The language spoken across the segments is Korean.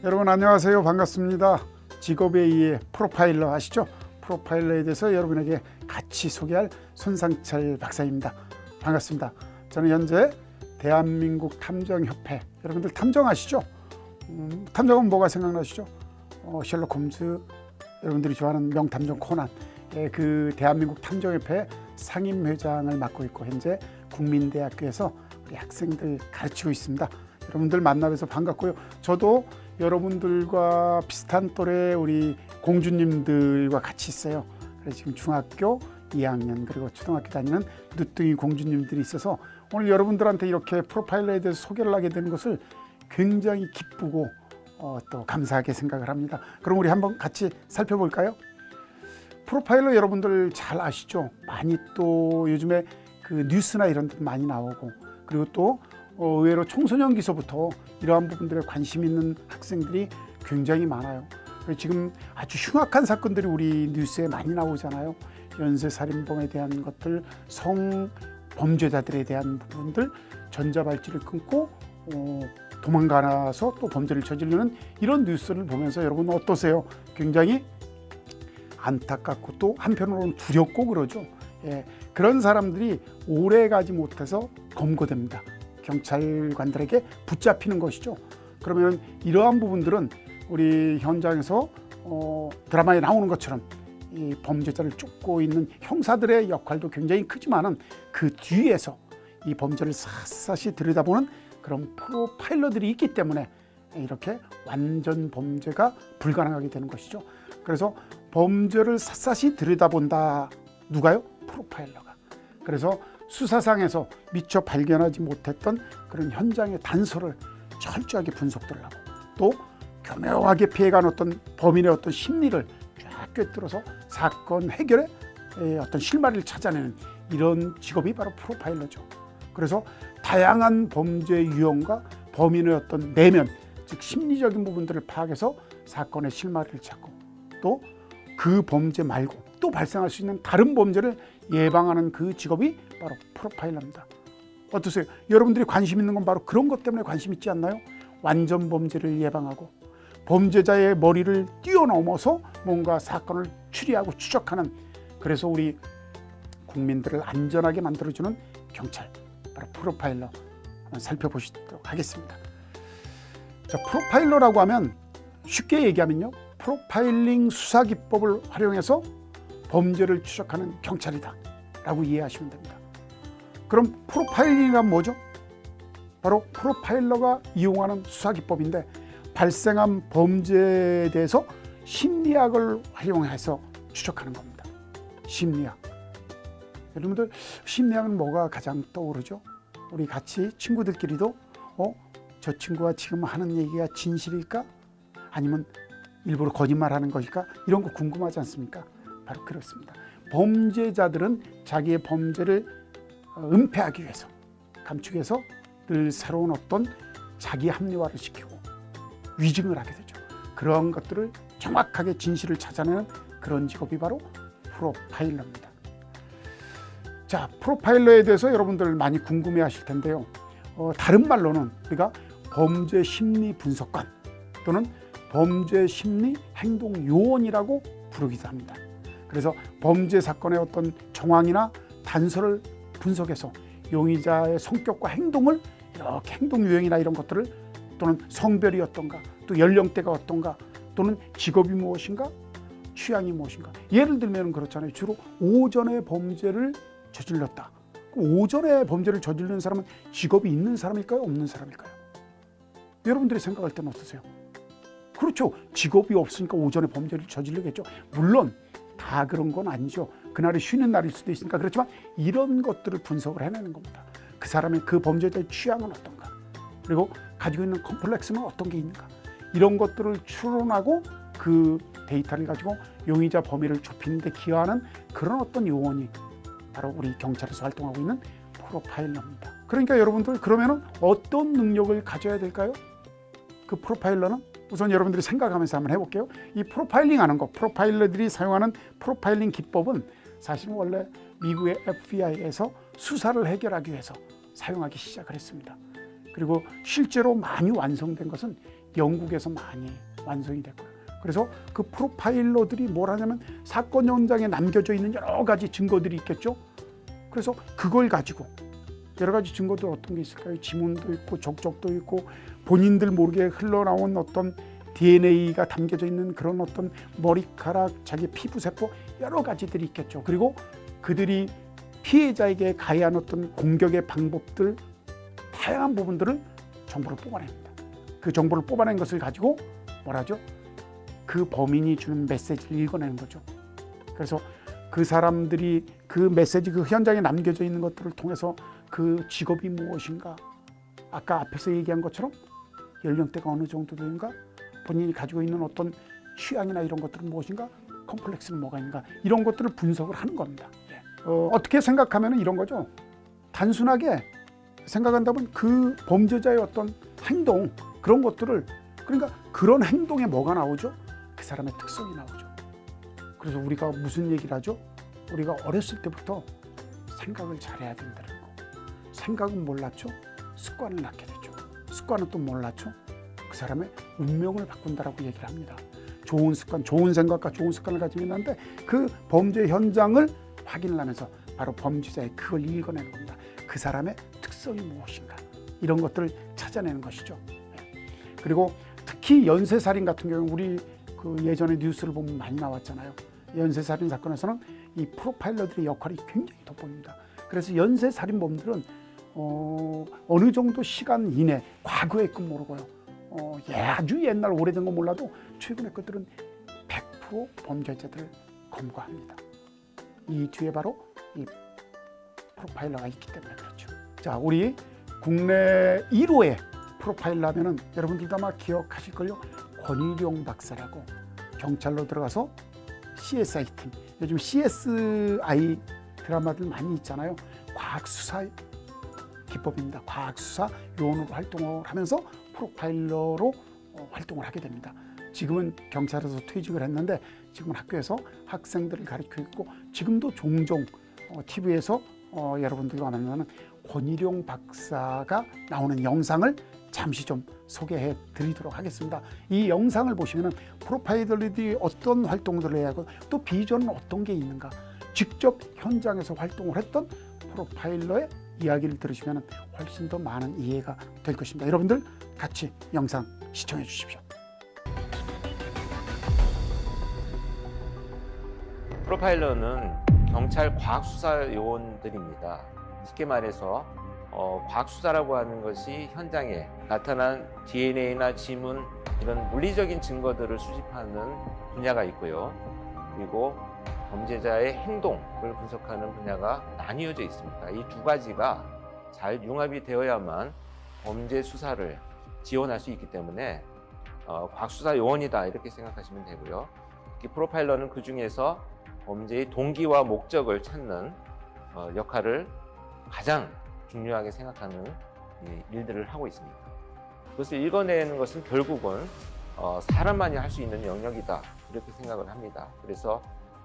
여러분 안녕하세요. 반갑습니다. 직업의 프로파일러 아시죠? 프로파일러에 대해서 여러분에게 같이 소개할 손상철 박사입니다. 반갑습니다. 저는 현재 대한민국 탐정협회, 여러분들 탐정아시죠? 탐정은 뭐가 생각나시죠? 셜록 홈즈, 여러분들이 좋아하는 명탐정 코난, 그 대한민국 탐정협회 상임회장을 맡고 있고 현재 국민대학교에서 우리 학생들 가르치고 있습니다. 여러분들 만나뵈서 반갑고요. 저도 여러분들과 비슷한 또래 우리 공주님들과 같이 있어요. 그래서 지금 중학교 2학년 그리고 초등학교 다니는 늦둥이 공주님들이 있어서 오늘 여러분들한테 이렇게 프로파일러에 대해서 소개를 하게 되는 것을 굉장히 기쁘고 또 감사하게 생각을 합니다. 그럼 우리 한번 같이 살펴볼까요? 프로파일러 여러분들 잘 아시죠? 많이 또 요즘에 그 뉴스나 이런 데 많이 나오고, 그리고 또 의외로 청소년 기서부터 이러한 부분들에 관심 있는 학생들이 굉장히 많아요. 지금 아주 흉악한 사건들이 우리 뉴스에 많이 나오잖아요. 연쇄살인범에 대한 것들, 성범죄자들에 대한 부분들, 전자발찌를 끊고 도망가서 또 범죄를 저지르는 이런 뉴스를 보면서 여러분 어떠세요? 굉장히 안타깝고 또 한편으로는 두렵고 그러죠. 그런 사람들이 오래 가지 못해서 검거됩니다. 경찰관들에게 붙잡히는 것이죠. 그러면 이러한 부분들은 우리 현장에서 드라마에 나오는 것처럼 이 범죄자를 쫓고 있는 형사들의 역할도 굉장히 크지만은 그 뒤에서 이 범죄를 샅샅이 들여다보는 그런 프로파일러들이 있기 때문에 이렇게 완전 범죄가 불가능하게 되는 것이죠. 그래서 범죄를 샅샅이 들여다본다. 누가요? 프로파일러가. 그래서 수사상에서 미처 발견하지 못했던 그런 현장의 단서를 철저하게 분석들을 하고, 또 교묘하게 피해간 어떤 범인의 어떤 심리를 쫙 꿰뚫어서 사건 해결에 어떤 실마리를 찾아내는 이런 직업이 바로 프로파일러죠. 그래서 다양한 범죄 유형과 범인의 어떤 내면, 즉 심리적인 부분들을 파악해서 사건의 실마리를 찾고, 또 그 범죄 말고 또 발생할 수 있는 다른 범죄를 예방하는 그 직업이 바로 프로파일러입니다. 어떠세요? 여러분들이 관심 있는 건 바로 그런 것 때문에 관심 있지 않나요? 완전 범죄를 예방하고 범죄자의 머리를 뛰어넘어서 뭔가 사건을 추리하고 추적하는, 그래서 우리 국민들을 안전하게 만들어주는 경찰, 바로 프로파일러 한번 살펴보시도록 하겠습니다. 자, 프로파일러라고 하면 쉽게 얘기하면요, 프로파일링 수사 기법을 활용해서 범죄를 추적하는 경찰이다 라고 이해하시면 됩니다. 그럼 프로파일링이란 뭐죠? 바로 프로파일러가 이용하는 수사 기법인데, 발생한 범죄에 대해서 심리학을 활용해서 추적하는 겁니다. 심리학. 여러분들 심리학은 뭐가 가장 떠오르죠? 우리 같이 친구들끼리도 저 친구가 지금 하는 얘기가 진실일까? 아니면 일부러 거짓말하는 것일까? 이런 거 궁금하지 않습니까? 바로 그렇습니다. 범죄자들은 자기의 범죄를 은폐하기 위해서, 감추기 위해서 늘 새로운 어떤 자기 합리화를 시키고 위증을 하게 되죠. 그런 것들을 정확하게 진실을 찾아내는 그런 직업이 바로 프로파일러입니다. 자, 프로파일러에 대해서 여러분들 많이 궁금해 하실 텐데요. 다른 말로는 우리가 범죄 심리 분석관 또는 범죄 심리 행동 요원이라고 부르기도 합니다. 그래서 범죄 사건의 어떤 정황이나 단서를 분석해서 용의자의 성격과 행동을, 이렇게 행동 유형이나 이런 것들을, 또는 성별이 어떤가, 또 연령대가 어떤가, 또는 직업이 무엇인가, 취향이 무엇인가. 예를 들면 그렇잖아요. 주로 오전에 범죄를 저질렀다. 오전에 범죄를 저지르는 사람은 직업이 있는 사람일까요? 없는 사람일까요? 여러분들이 생각할 때는 어떠세요? 그렇죠. 직업이 없으니까 오전에 범죄를 저지르겠죠. 물론 다 그런 건 아니죠. 그날이 쉬는 날일 수도 있으니까. 그렇지만 이런 것들을 분석을 해내는 겁니다. 그 사람의, 그 범죄자의 취향은 어떤가, 그리고 가지고 있는 컴플렉스는 어떤 게 있는가, 이런 것들을 추론하고 그 데이터를 가지고 용의자 범위를 좁히는 데 기여하는 그런 어떤 요원이 바로 우리 경찰에서 활동하고 있는 프로파일러입니다. 그러니까 여러분들, 그러면 어떤 능력을 가져야 될까요? 그 프로파일러는 우선 여러분들이 생각하면서 한번 해볼게요. 이 프로파일링 하는 거, 프로파일러들이 사용하는 프로파일링 기법은 사실은 원래 미국의 FBI에서 수사를 해결하기 위해서 사용하기 시작을 했습니다. 그리고 실제로 많이 완성된 것은 영국에서 많이 완성이 됐고요. 그래서 그 프로파일러들이 뭘 하냐면 사건 현장에 남겨져 있는 여러 가지 증거들이 있겠죠. 그래서 그걸 가지고 여러 가지 증거들 어떤 게 있을까요? 지문도 있고 족적도 있고 본인들 모르게 흘러나온 어떤 DNA가 담겨져 있는 그런 어떤 머리카락, 자기 피부세포 여러 가지들이 있겠죠. 그리고 그들이 피해자에게 가해한 어떤 공격의 방법들 다양한 부분들을 정보를 뽑아냅니다. 그 정보를 뽑아낸 것을 가지고 뭐라죠? 그 범인이 주는 메시지를 읽어내는 거죠. 그래서 그 사람들이 그 메시지, 그 현장에 남겨져 있는 것들을 통해서 그 직업이 무엇인가, 아까 앞에서 얘기한 것처럼 연령대가 어느 정도 되는가, 본인이 가지고 있는 어떤 취향이나 이런 것들은 무엇인가, 컴플렉스는 뭐가 있는가, 이런 것들을 분석을 하는 겁니다. 어떻게 생각하면 이런 거죠. 단순하게 생각한다면 그 범죄자의 어떤 행동, 그런 것들을, 그러니까 그런 행동에 뭐가 나오죠? 그 사람의 특성이 나오죠. 그래서 우리가 무슨 얘기를 하죠? 우리가 어렸을 때부터 생각을 잘해야 된다는 거. 생각은 몰랐죠? 습관을 낳게 되죠. 습관은 또 몰랐죠? 그 사람의 운명을 바꾼다라고 얘기를 합니다. 좋은 습관, 좋은 생각과 좋은 습관을 가지고 있는데 그 범죄 현장을 확인을 하면서 바로 범죄자의 그걸 읽어내는 겁니다. 그 사람의 특성이 무엇인가, 이런 것들을 찾아내는 것이죠. 그리고 특히 연쇄살인 같은 경우 우리 그 예전에 뉴스를 보면 많이 나왔잖아요. 연쇄살인 사건에서는 이 프로파일러들의 역할이 굉장히 돋보입니다. 그래서 연쇄살인범들은 어느 정도 시간 이내, 과거의 건 모르고요. 아주 옛날 오래된 건 몰라도 최근의 것들은 100% 범죄자들을 검거합니다. 이 뒤에 바로 이 프로파일러가 있기 때문에 그렇죠. 자, 우리 국내 1호의 프로파일러 하면은 여러분들도 아마 기억하실걸요. 권일용 박사라고 경찰로 들어가서 CSI 팀, 요즘 CSI 드라마들 많이 있잖아요. 과학수사 기법입니다. 과학수사 요원으로 활동을 하면서 프로파일러로 활동을 하게 됩니다. 지금은 경찰에서 퇴직을 했는데 지금은 학교에서 학생들을 가르치고 있고, 지금도 종종 TV에서 여러분들과 만나는 권일용 박사가 나오는 영상을 잠시 좀 소개해 드리도록 하겠습니다. 이 영상을 보시면 프로파일러들이 어떤 활동들을 해야 하고 또 비전은 어떤 게 있는가, 직접 현장에서 활동을 했던 프로파일러의 이야기를 들으시면 훨씬 더 많은 이해가 될 것입니다. 여러분들 같이 영상 시청해 주십시오. 프로파일러는 경찰 과학수사 요원들입니다. 쉽게 말해서 과학수사라고 하는 것이 현장에 나타난 DNA나 지문, 이런 물리적인 증거들을 수집하는 분야가 있고요. 그리고 범죄자의 행동을 분석하는 분야가 나뉘어져 있습니다. 이 두 가지가 잘 융합이 되어야만 범죄 수사를 지원할 수 있기 때문에 과학수사 요원이다, 이렇게 생각하시면 되고요. 특히 프로파일러는 그 중에서 범죄의 동기와 목적을 찾는 역할을 가장 중요하게 생각하는 일들을 하고 있습니다. 그것을 읽어내는 것은 결국은 사람만이 할 수 있는 영역이다, 이렇게 생각을 합니다. 그래서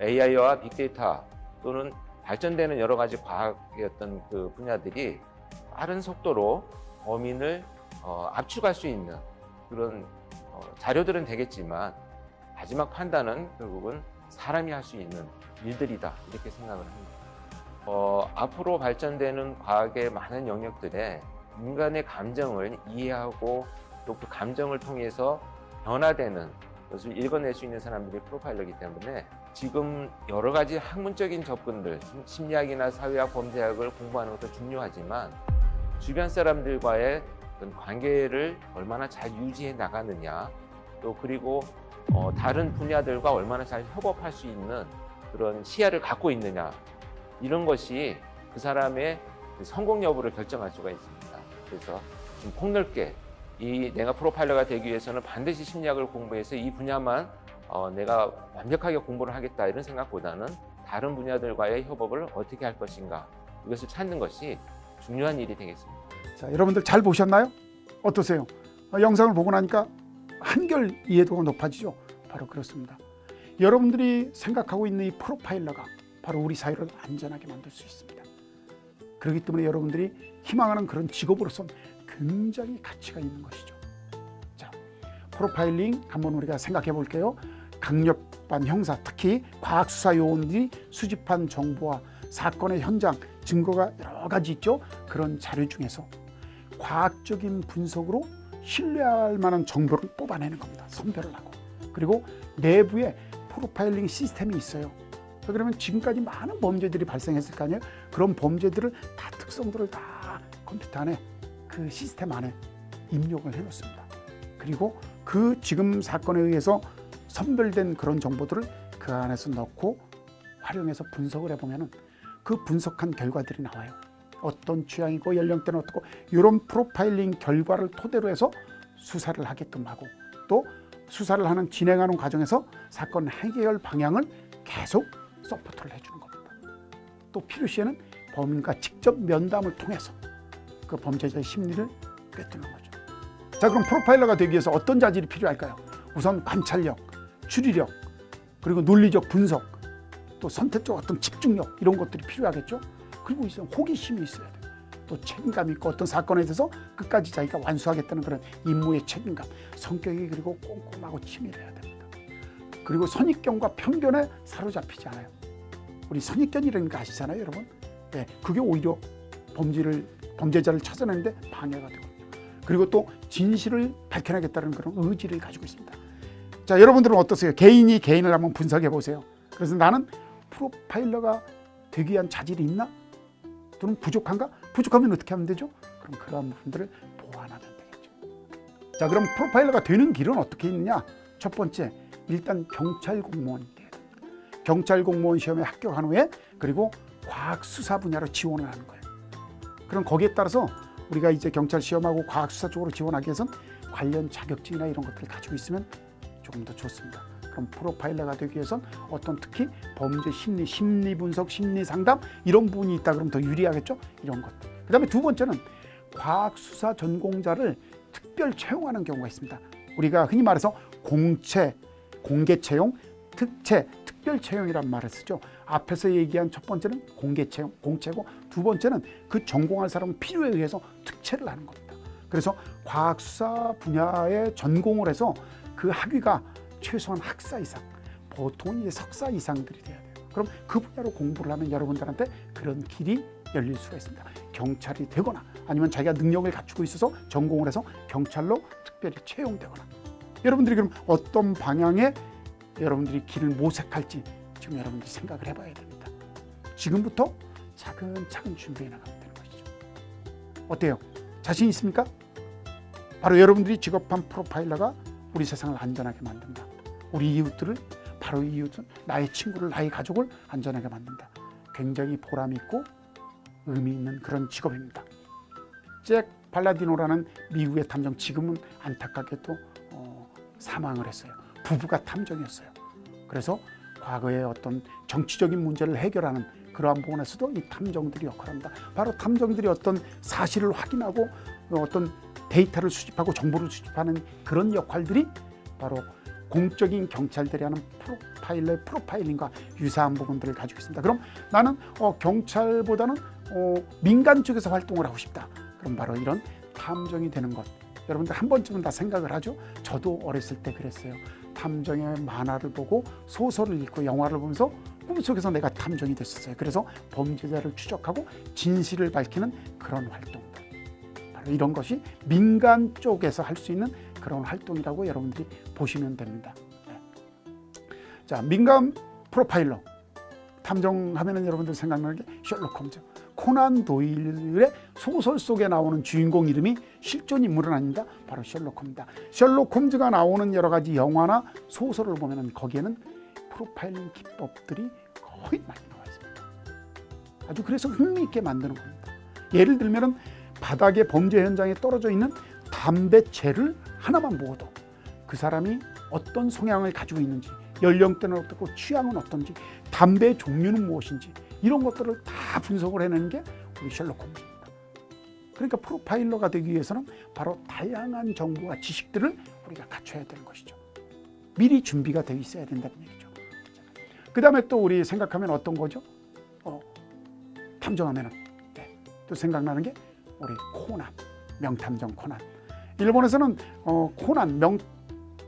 AI와 빅데이터 또는 발전되는 여러 가지 과학의 어떤 그 분야들이 빠른 속도로 범인을 압축할 수 있는 그런 자료들은 되겠지만 마지막 판단은 결국은 사람이 할 수 있는 일들이다, 이렇게 생각을 합니다. 앞으로 발전되는 과학의 많은 영역들에 인간의 감정을 이해하고 또 그 감정을 통해서 변화되는 것을 읽어낼 수 있는 사람들이 프로파일러이기 때문에 지금 여러 가지 학문적인 접근들, 심리학이나 사회학, 범죄학을 공부하는 것도 중요하지만 주변 사람들과의 어떤 관계를 얼마나 잘 유지해 나가느냐, 또 그리고 다른 분야들과 얼마나 잘 협업할 수 있는 그런 시야를 갖고 있느냐, 이런 것이 그 사람의 성공 여부를 결정할 수가 있습니다. 그래서 좀 폭넓게 내가 프로파일러가 되기 위해서는 반드시 심리학을 공부해서 이 분야만 내가 완벽하게 공부를 하겠다, 이런 생각보다는 다른 분야들과의 협업을 어떻게 할 것인가, 이것을 찾는 것이 중요한 일이 되겠습니다. 자, 여러분들 잘 보셨나요? 어떠세요? 영상을 보고 나니까 한결 이해도가 높아지죠? 바로 그렇습니다. 여러분들이 생각하고 있는 이 프로파일러가 바로 우리 사회를 안전하게 만들 수 있습니다. 그렇기 때문에 여러분들이 희망하는 그런 직업으로선 굉장히 가치가 있는 것이죠. 자, 프로파일링 한번 우리가 생각해 볼게요. 강력반 형사, 특히 과학수사 요원들이 수집한 정보와 사건의 현장, 증거가 여러 가지 있죠. 그런 자료 중에서 과학적인 분석으로 신뢰할 만한 정보를 뽑아내는 겁니다. 선별을 하고. 그리고 내부에 프로파일링 시스템이 있어요. 그러면 지금까지 많은 범죄들이 발생했을 거 아니에요. 그런 범죄들을 다 특성들을 다 컴퓨터 안에 그 시스템 안에 입력을 해놓습니다. 그리고 그 지금 사건에 의해서 선별된 그런 정보들을 그 안에서 넣고 활용해서 분석을 해보면은 그 분석한 결과들이 나와요. 어떤 취향이고 연령대는 어떻고 이런 프로파일링 결과를 토대로 해서 수사를 하게끔 하고 또 수사를 하는 진행하는 과정에서 사건 해결 방향을 계속 서포트를 해주는 겁니다. 또 필요시에는 범인과 직접 면담을 통해서 그 범죄자의 심리를 꿰뚫는 거죠. 자, 그럼 프로파일러가 되기 위해서 어떤 자질이 필요할까요? 우선 관찰력, 추리력, 그리고 논리적 분석, 또 선택적 어떤 집중력 이런 것들이 필요하겠죠. 그리고 이제 호기심이 있어야 돼요. 또 책임감이 있고 어떤 사건에 대해서 끝까지 자기가 완수하겠다는 그런 임무의 책임감, 성격이 그리고 꼼꼼하고 치밀해야 됩니다. 그리고 선입견과 편견에 사로잡히지 않아요. 우리 선입견이라는 거 아시잖아요, 여러분. 네, 그게 오히려 범죄자를 찾아내는데 방해가 되거든요. 그리고 또 진실을 밝혀내겠다는 그런 의지를 가지고 있습니다. 자, 여러분들은 어떠세요? 개인이 개인을 한번 분석해 보세요. 그래서 나는 프로파일러가 되기 위한 자질이 있나? 또는 부족한가? 부족하면 어떻게 하면 되죠? 그럼 그러한 부분들을 보완하면 되겠죠. 자, 그럼 프로파일러가 되는 길은 어떻게 있느냐? 첫 번째, 일단 경찰 공무원이 돼야 됩니다. 경찰 공무원 시험에 합격한 후에 그리고 과학 수사 분야로 지원을 하는 거예요. 그럼 거기에 따라서 우리가 이제 경찰 시험하고 과학 수사 쪽으로 지원하기 위해서는 관련 자격증이나 이런 것들을 가지고 있으면 조금 더 좋습니다. 그럼 프로파일러가 되기 위해서는 어떤 특히 범죄 심리 분석, 심리 상담 이런 부분이 있다 그러면 더 유리하겠죠? 이런 것. 그다음에 두 번째는 과학 수사 전공자를 특별 채용하는 경우가 있습니다. 우리가 흔히 말해서 공채, 공개 채용, 특채, 특별 채용이란 말을 쓰죠. 앞에서 얘기한 첫 번째는 공개 채용, 공채고 두 번째는 그 전공할 사람 필요에 의해서 특채를 하는 겁니다. 그래서 과학 수사 분야에 전공을 해서 그 학위가 최소한 학사 이상, 보통 이제 석사 이상들이 돼야 돼요. 그럼 그 분야로 공부를 하면 여러분들한테 그런 길이 열릴 수가 있습니다. 경찰이 되거나 아니면 자기가 능력을 갖추고 있어서 전공을 해서 경찰로 특별히 채용되거나. 여러분들이 그럼 어떤 방향에 여러분들이 길을 모색할지 지금 여러분들이 생각을 해봐야 됩니다. 지금부터 차근차근 준비해 나가면 되는 것이죠. 어때요? 자신 있습니까? 바로 여러분들이 직업한 프로파일러가 우리 세상을 안전하게 만든다. 우리 이웃들을, 바로 이 이웃은 나의 친구를, 나의 가족을 안전하게 만든다. 굉장히 보람 있고 의미 있는 그런 직업입니다. 잭 발라디노라는 미국의 탐정, 지금은 안타깝게도 사망을 했어요. 부부가 탐정이었어요. 그래서 과거의 어떤 정치적인 문제를 해결하는 그러한 부분에서도 이 탐정들이 역할합니다. 바로 탐정들이 어떤 사실을 확인하고 어떤 데이터를 수집하고 정보를 수집하는 그런 역할들이 바로 공적인 경찰들이 하는 프로파일러의 프로파일링과 유사한 부분들을 가지고 있습니다. 그럼 나는 경찰보다는 민간 쪽에서 활동을 하고 싶다. 그럼 바로 이런 탐정이 되는 것. 여러분들 한 번쯤은 다 생각을 하죠. 저도 어렸을 때 그랬어요. 탐정의 만화를 보고 소설을 읽고 영화를 보면서 꿈속에서 내가 탐정이 됐었어요. 그래서 범죄자를 추적하고 진실을 밝히는 그런 활동들. 바로 이런 것이 민간 쪽에서 할 수 있는 그런 활동이라고 여러분들이 보시면 됩니다. 네. 자, 민간 프로파일러 탐정하면은 여러분들 생각나는 게 셜록 홈즈, 코난 도일의 소설 속에 나오는 주인공 이름이 실존 인물은 아닙니다. 바로 셜록 홈즈다. 셜록 홈즈가 나오는 여러 가지 영화나 소설을 보면은 거기에는 프로파일링 기법들이 거의 많이 나와 있습니다. 아주 그래서 흥미있게 만드는 겁니다. 예를 들면은 바닥에 범죄 현장에 떨어져 있는 담배채를 하나만 보고도 그 사람이 어떤 성향을 가지고 있는지, 연령대는 어떻고 취향은 어떤지, 담배의 종류는 무엇인지 이런 것들을 다 분석을 해내는 게 우리 셜록 홈즈입니다. 그러니까 프로파일러가 되기 위해서는 바로 다양한 정보와 지식들을 우리가 갖춰야 되는 것이죠. 미리 준비가 되어 있어야 된다는 얘기죠. 그 다음에 또 우리 생각하면 어떤 거죠? 탐정하면은 또 생각나는 게 우리 코난, 명탐정 코난. 일본에서는 코난,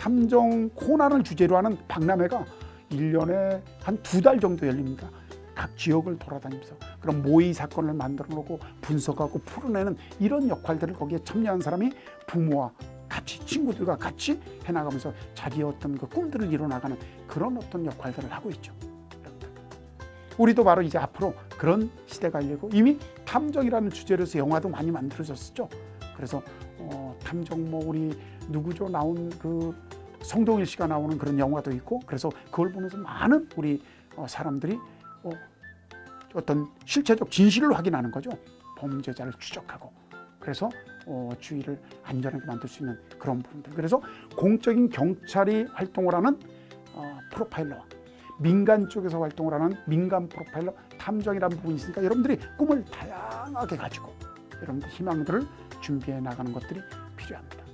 탐정 코난을 주제로 하는 박람회가 1년에 한 2달 정도 열립니다. 각 지역을 돌아다니면서 그런 모의 사건을 만들어 놓고 분석하고 풀어내는 이런 역할들을 거기에 참여한 사람이 부모와 같이 친구들과 같이 해나가면서 자기의 어떤 그 꿈들을 이뤄나가는 그런 어떤 역할들을 하고 있죠. 우리도 바로 이제 앞으로 그런 시대가 열리고 이미 탐정이라는 주제로서 영화도 많이 만들어졌었죠. 그래서 탐정 뭐 우리 누구죠 나온 그 성동일 씨가 나오는 그런 영화도 있고 그래서 그걸 보면서 많은 우리 사람들이 어떤 실체적 진실을 확인하는 거죠. 범죄자를 추적하고 그래서 주의를 안전하게 만들 수 있는 그런 부분들. 그래서 공적인 경찰이 활동을 하는 프로파일러와 민간 쪽에서 활동을 하는 민간 프로파일러 탐정이라는 부분이 있으니까 여러분들이 꿈을 다양하게 가지고 여러분들 희망들을 준비해 나가는 것들이 필요합니다.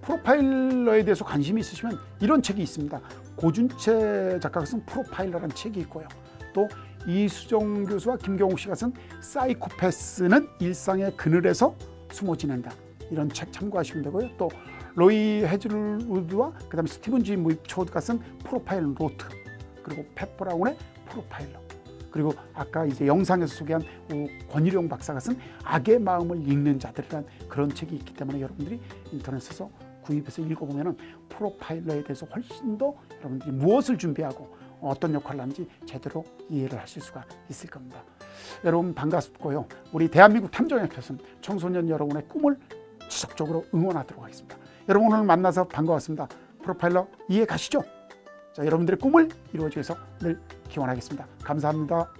프로파일러에 대해서 관심이 있으시면 이런 책이 있습니다. 고준채 작가가 쓴 프로파일러라는 책이 있고요. 또 이수정 교수와 김경욱 씨가 쓴 사이코패스는 일상의 그늘에서 숨어 지낸다. 이런 책 참고하시면 되고요. 또 로이 해즐우드와 그다음에 스티븐 G 무이초드가 쓴 프로파일 노트, 그리고 팻 브라운의 프로파일러, 그리고 아까 이제 영상에서 소개한 권일용 박사가 쓴 악의 마음을 읽는 자들이라는 그런 책이 있기 때문에 여러분들이 인터넷에서 구입해서 읽어보면 프로파일러에 대해서 훨씬 더 여러분들이 무엇을 준비하고 어떤 역할을 하는지 제대로 이해를 하실 수가 있을 겁니다. 여러분 반갑고요. 우리 대한민국 탐정협회에서는 청소년 여러분의 꿈을 지속적으로 응원하도록 하겠습니다. 여러분 오늘 만나서 반가웠습니다. 프로파일러 이해 가시죠? 자, 여러분들의 꿈을 이루어주기 위해서 늘 기원하겠습니다. 감사합니다.